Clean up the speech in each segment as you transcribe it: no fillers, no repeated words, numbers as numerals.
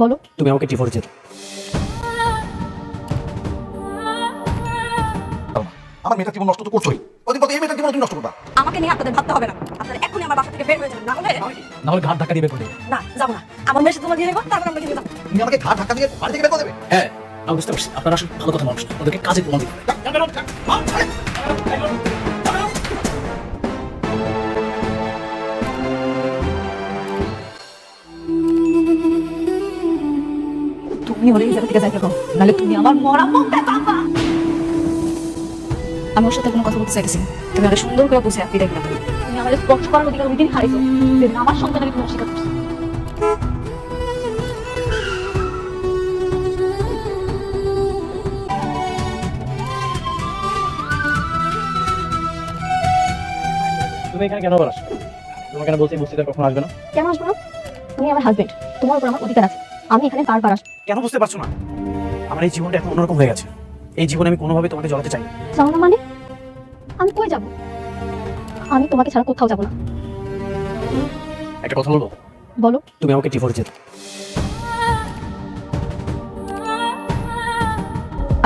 বলো। তুমি আমাকে ডিভোর্স দিতে। আমার মেয়েটার জীবন নষ্ট তো করছোই, ওদিন এই মেয়েটার জীবন তুমি নষ্ট করবা। আমাকে নিয়ে আপনাদের ভাবতে হবে না। আপনারা এখনই আমার বাসা থেকে বের হয়ে যাবেন, না হলে ঘাট ধাক্কা দিয়ে বের করে দেবে। না যাবো না। আমার মেয়ের সাথে তোমার বিয়ে হইব, তারপর আমরা কিন্তু যাবো। তুমি আমাকে ঘাট ধাক্কা দিয়ে বাড়ি থেকে বের করে দেবে? হ্যাঁ, আমি বুঝতে পারছি আপনারা আসলে ভালো কথা মানুষ না, ওদেরকে কাজে প্রমাণ দিতে হবে। তুমি ওর এই জায়গা থেকে যাইতে পারো, নাহলে তুমি আমার মরা মুখটা পাবা। আমি ওর সাথে কোনো কথা বলতে চাইতেছি না। তুমি আমাকে সুন্দর করে বুঝে আপনি দেখলাম তুমি আমাদের স্পর্শ করার অধিকার ওই দিন হারাইছো, যেদিন আমার সন্তানকে তুমি অস্বীকার করছো। তুমি এখানে কেন আবার আসো? তোমাকে কেন বলছি মসজিদে কখনো আসবে না? কেন আসবো না? তুমি আমার হাজবেন্ড, তোমার উপর আমার অধিকার আছে। আমি এখানে বারবার আসবো। কেন বুঝতে পারছো না? আমার এই জীবনটা এখন অন্যরকম হয়ে গেছে। এই জীবনে আমি কোনোভাবে তোমাকে জড়াতে চাই না। যাও না মানে? আমি কই যাবো? আমি তোমাকে ছাড়া কোথাও যাবো না। একটা কথা বলবো? বলো। তুমি আমাকে ডিভোর্স দিতে।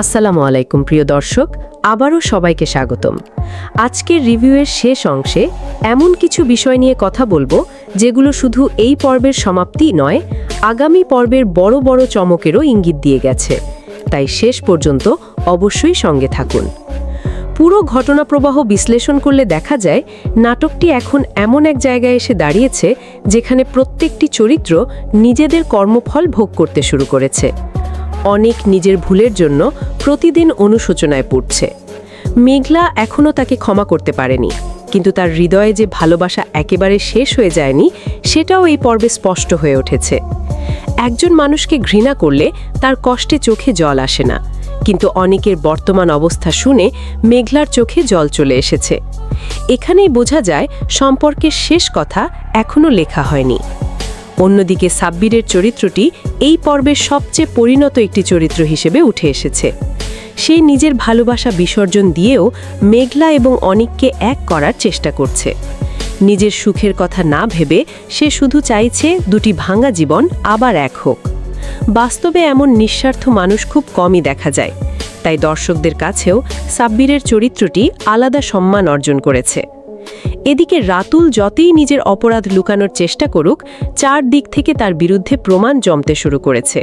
আসসালামু আলাইকুম প্রিয় দর্শক, আবারও সবাইকে স্বাগতম। আজকের রিভিউয়ের শেষ অংশে এমন কিছু বিষয় নিয়ে কথা বলবো যেগুলো শুধু এই পর্বের সমাপ্তি নয়, আগামী পর্বের বড় বড় চমকেরও ইঙ্গিত দিয়ে গেছে। তাই শেষ পর্যন্ত অবশ্যই সঙ্গে থাকুন। পুরো ঘটনাপ্রবাহ বিশ্লেষণ করলে দেখা যায় নাটকটি এখন এমন এক জায়গায় এসে দাঁড়িয়েছে যেখানে প্রত্যেকটি চরিত্র নিজেদের কর্মফল ভোগ করতে শুরু করেছে। অনেক নিজের ভুলের জন্য প্রতিদিন অনুশোচনায় পড়ছে। মেঘলা এখনও তাকে ক্ষমা করতে পারেনি, কিন্তু তার হৃদয়ে যে ভালোবাসা একেবারে শেষ হয়ে যায়নি সেটাও এই পর্বে স্পষ্ট হয়ে উঠেছে। একজন মানুষকে ঘৃণা করলে তার কষ্টে চোখে জল আসে না, কিন্তু অনেকের বর্তমান অবস্থা শুনে মেঘলার চোখে জল চলে এসেছে। এখানেই বোঝা যায় সম্পর্কের শেষ কথা এখনও লেখা হয়নি। অন্যদিকে সাব্বিরের চরিত্রটি এই পর্বের সবচেয়ে পরিণত একটি চরিত্র হিসেবে উঠে এসেছে। সে নিজের ভালোবাসা বিসর্জন দিয়েও মেঘলা এবং অনিককে এক করার চেষ্টা করছে। নিজের সুখের কথা না ভেবে সে শুধু চাইছে দুটি ভাঙা জীবন আবার এক হোক। বাস্তবে এমন নিঃস্বার্থ মানুষ খুব কমই দেখা যায়, তাই দর্শকদের কাছেও সাব্বিরের চরিত্রটি আলাদা সম্মান অর্জন করেছে। এদিকে রাতুল যতই নিজের অপরাধ লুকানোর চেষ্টা করুক, চারদিক থেকে তার বিরুদ্ধে প্রমাণ জমতে শুরু করেছে।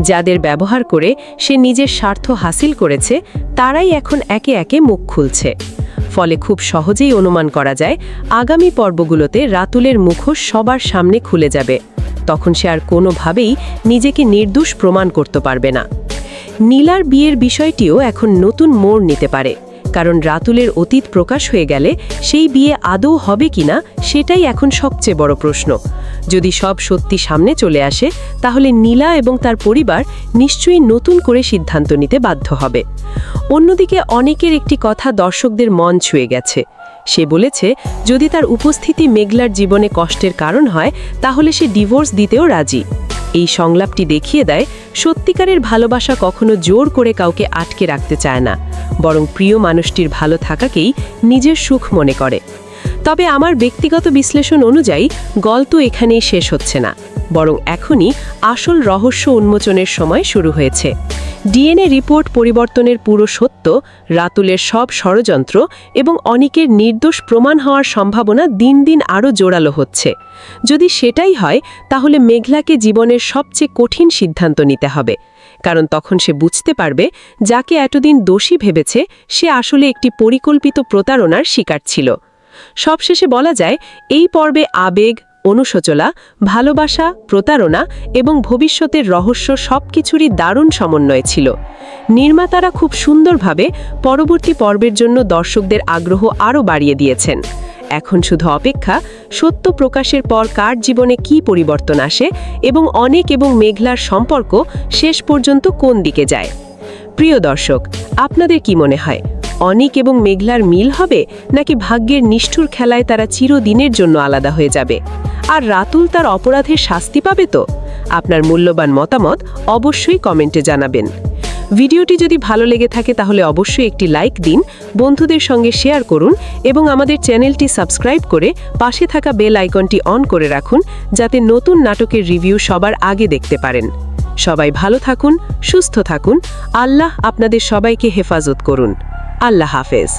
যাদের ব্যবহার করে সে নিজের স্বার্থ হাসিল করেছে তারাই এখন একে একে মুখ খুলছে। ফলে খুব সহজেই অনুমান করা যায় আগামী পর্বগুলোতে রাতুলের মুখোশ সবার সামনে খুলে যাবে। তখন সে আর কোনোভাবেই নিজেকে নির্দোষ প্রমাণ করতে পারবে না। নীলার বিয়ের বিষয়টিও এখন নতুন মোড় নিতে পারে, কারণ রাতুলের অতীত প্রকাশ হয়ে গেলে সেই বিয়ে আদৌ হবে কিনা সেটাই এখন সবচেয়ে বড় প্রশ্ন। যদি সব সত্যি সামনে চলে আসে তাহলে নীলা এবং তার পরিবার নিশ্চয়ই নতুন করে সিদ্ধান্ত নিতে বাধ্য হবে। অন্যদিকে অনেকের একটি কথা দর্শকদের মন ছুঁয়ে গেছে। সে বলেছে যদি তার উপস্থিতি মেঘলার জীবনে কষ্টের কারণ হয় তাহলে সে ডিভোর্স দিতেও রাজি। এই সংলাপটি দেখিয়ে দেয় সত্যিকারের ভালোবাসা কখনো জোর করে কাউকে আটকে রাখতে চায় না, বরং প্রিয় মানুষটির ভালো থাকাকেই নিজের সুখ মনে করে। তবে আমার ব্যক্তিগত বিশ্লেষণ অনুযায়ী গল্প এখানেই শেষ হচ্ছে না, বরং এখনই আসল রহস্য উন্মোচনের সময় শুরু হয়েছে। ডিএনএ রিপোর্ট পরিবর্তনের পুরো সত্য, রাতুলের সব ষড়যন্ত্র এবং অনিকের নির্দোষ প্রমাণ হওয়ার সম্ভাবনা দিন দিন আরও জোরালো হচ্ছে। যদি সেটাই হয় তাহলে মেঘলাকে জীবনের সবচেয়ে কঠিন সিদ্ধান্ত নিতে হবে, কারণ তখন সে বুঝতে পারবে যাকে এতদিন দোষী ভেবেছে সে আসলে একটি পরিকল্পিত প্রতারণার শিকার ছিল। সবশেষে বলা যায় এই পর্বে আবেগ, অনুশোচনা, ভালোবাসা, প্রতারণা এবং ভবিষ্যতের রহস্য সবকিছুরই দারুণ সমন্বয় ছিল। নির্মাতারা খুব সুন্দরভাবে পরবর্তী পর্বের জন্য দর্শকদের আগ্রহ আরও বাড়িয়ে দিয়েছেন। এখন শুধু অপেক্ষা সত্য প্রকাশের পর কার জীবনে কী পরিবর্তন আসে এবং অনেক এবং মেঘলার সম্পর্ক শেষ পর্যন্ত কোন দিকে যায়। প্রিয় দর্শক, আপনাদের কি মনে হয় অনিক এবং মেঘলার মিল হবে, নাকি ভাগ্যের নিষ্ঠুর খেলায় তারা চিরদিনের জন্য আলাদা হয়ে যাবে? আর রাতুল তার অপরাধের শাস্তি পাবে তো? আপনার মূল্যবান মতামত অবশ্যই কমেন্টে জানাবেন। ভিডিওটি যদি ভালো লেগে থাকে তাহলে অবশ্যই একটি লাইক দিন, বন্ধুদের সঙ্গে শেয়ার করুন এবং আমাদের চ্যানেলটি সাবস্ক্রাইব করে পাশে থাকা বেল আইকনটি অন করে রাখুন, যাতে নতুন নাটকের রিভিউ সবার আগে দেখতে পারেন। সবাই ভালো থাকুন, সুস্থ থাকুন। আল্লাহ আপনাদের সবাইকে হেফাজত করুন। আল্লাহ হাফেজ।